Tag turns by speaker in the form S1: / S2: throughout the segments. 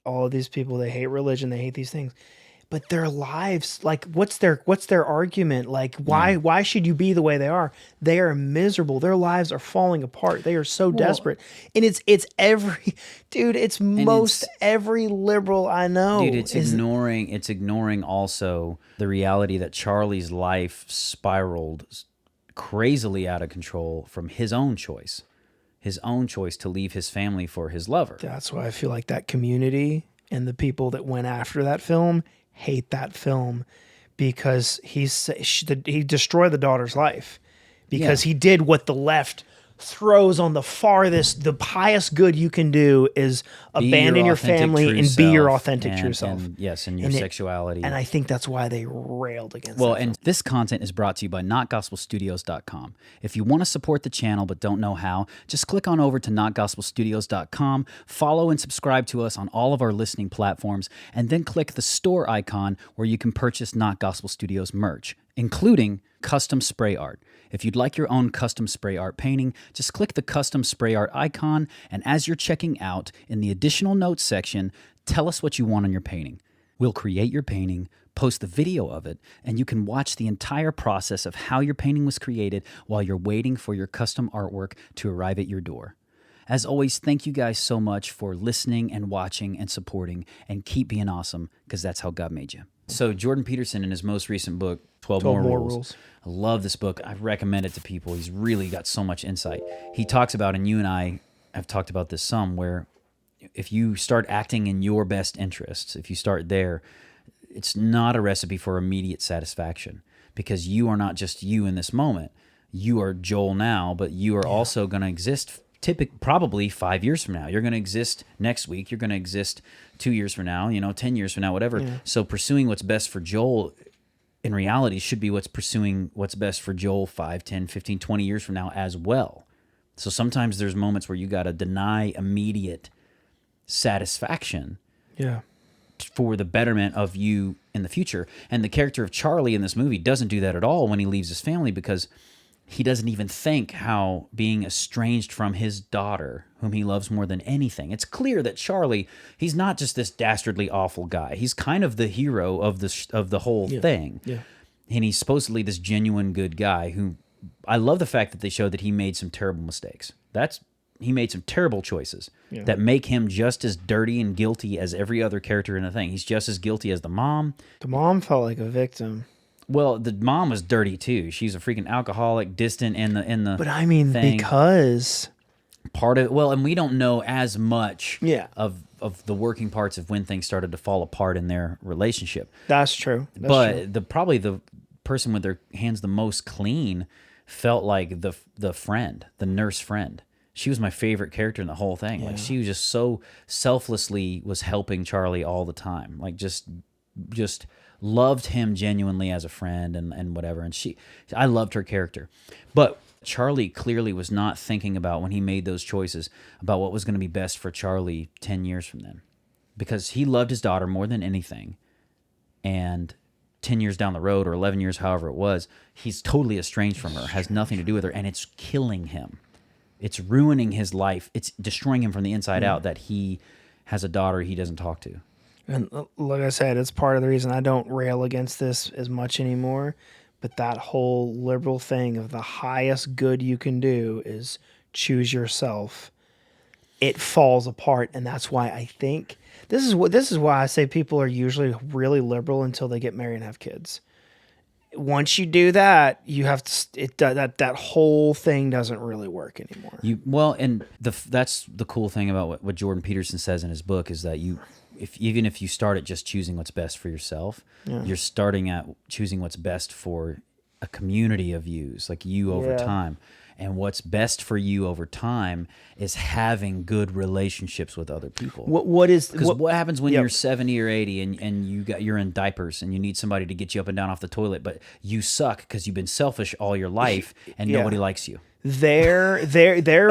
S1: all of these people, they hate religion, they hate these things. But their lives, like what's their argument? Like
S2: Yeah.
S1: why should you be the way they are? They are miserable. Their lives are falling apart. They are so
S2: Well,
S1: desperate. And it's every dude, it's
S2: and
S1: most
S2: it's
S1: every liberal I
S2: dude,
S1: know
S2: it's
S1: is
S2: ignoring also the reality that Charlie's life spiraled crazily out of control from his own choice to leave his family for his lover.
S1: that's why I feel like that community and the people that went after that film hate that film because he destroyed the daughter's life
S2: Yeah.
S1: because he did what the left throws on the farthest. The highest good you can do is
S2: Be your
S1: abandon your
S2: authentic
S1: family
S2: true
S1: and be your
S2: self,
S1: authentic true self.
S2: and yes, and your
S1: And
S2: sexuality.
S1: and I think that's why they railed against
S2: Well,
S1: that film.
S2: and this content is brought to you by notgospelstudios.com. If you want to support the channel but don't know how, just click on over to notgospelstudios.com, follow and subscribe to us on all of our listening platforms, and then click the store icon where you can purchase Not Gospel Studios merch, including custom spray art. If you'd like your own custom spray art painting, just click the custom spray art icon, and as you're checking out, in the additional notes section, tell us what you want on your painting. We'll create your painting, post the video of it, and you can watch the entire process of how your painting was created while you're waiting for your custom artwork to arrive at your door. As always, thank you guys so much for listening and watching and supporting, and keep being awesome, because that's how God made you. So Jordan Peterson, in his most recent book, 12 More Rules. I love this book. I recommend it to people. He's really got so much insight. He talks about, and you and I have talked about this some, where if you start acting in your best interests, if you start there, it's not a recipe for immediate satisfaction, because you are not just you in this moment. You are Joel now, but you are also going to exist probably 5 years from now. You're going to exist next week. You're going to exist 2 years from now, 10 years from now, whatever.
S1: Yeah.
S2: So pursuing what's best for Joel in reality should be pursuing what's best for Joel 5, 10, 15, 20 years from now as well. So sometimes there's moments where you got to deny immediate satisfaction
S1: Yeah.
S2: for the betterment of you in the future. And the character of Charlie in this movie doesn't do that at all when he leaves his family, because he doesn't even think how being estranged from his daughter, whom he loves more than anything. It's clear that Charlie, he's not just this dastardly awful guy. He's kind of the hero of the whole thing.
S1: Yeah.
S2: And he's supposedly this genuine good guy who, I love the fact that they showed that he made some terrible mistakes. He made some terrible choices that make him just as dirty and guilty as every other character in the thing. He's just as guilty as the mom.
S1: The mom felt like a victim.
S2: Well, the mom was dirty too. She's a freaking alcoholic, distant in the.
S1: But I mean,
S2: thing.
S1: because
S2: Part of and we don't know as much
S1: Yeah.
S2: of the working parts of when things started to fall apart in their relationship.
S1: that's true. That's
S2: But
S1: true.
S2: probably the person with their hands the most clean felt like the friend, the nurse friend. She was my favorite character in the whole thing. Like, she was just so selflessly was helping Charlie all the time. Like, just loved him genuinely as a friend and whatever. And I loved her character. But Charlie clearly was not thinking about, when he made those choices, about what was going to be best for Charlie 10 years from then. Because he loved his daughter more than anything. And 10 years down the road, or 11 years, however it was, he's totally estranged from her, has nothing to do with her, and it's killing him. It's ruining his life. It's destroying him from the inside out that he has a daughter he doesn't talk to.
S1: And like I said, it's part of the reason I don't rail against this as much anymore. But that whole liberal thing of the highest good you can do is choose yourself. It falls apart, and that's why I think this is why I say people are usually really liberal until they get married and have kids. Once you do that, you have to that whole thing doesn't really work anymore.
S2: That's the cool thing about what Jordan Peterson says in his book, is that even if you start at just choosing what's best for yourself, you're starting at choosing what's best for a community of yous, like you over time. And what's best for you over time is having good relationships with other people.
S1: What
S2: happens when you're 70 or 80 and you're in diapers and you need somebody to get you up and down off the toilet, but you suck because you've been selfish all your life and nobody likes you.
S1: Their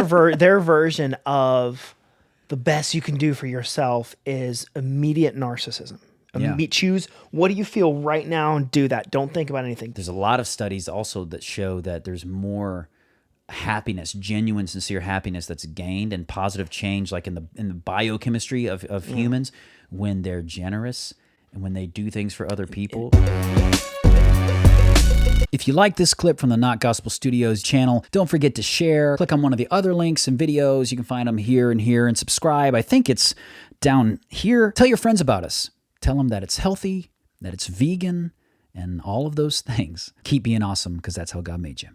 S1: version of the best you can do for yourself is immediate narcissism. Choose what do you feel right now and do that. Don't think about anything.
S2: There's a lot of studies also that show that there's more happiness, genuine, sincere happiness that's gained and positive change, like in the biochemistry of humans, when they're generous and when they do things for other people. If you like this clip from the Not Gospel Studios channel, don't forget to share. Click on one of the other links and videos. You can find them here and here, and subscribe. I think it's down here. Tell your friends about us. Tell them that it's healthy, that it's vegan, and all of those things. Keep being awesome, because that's how God made you.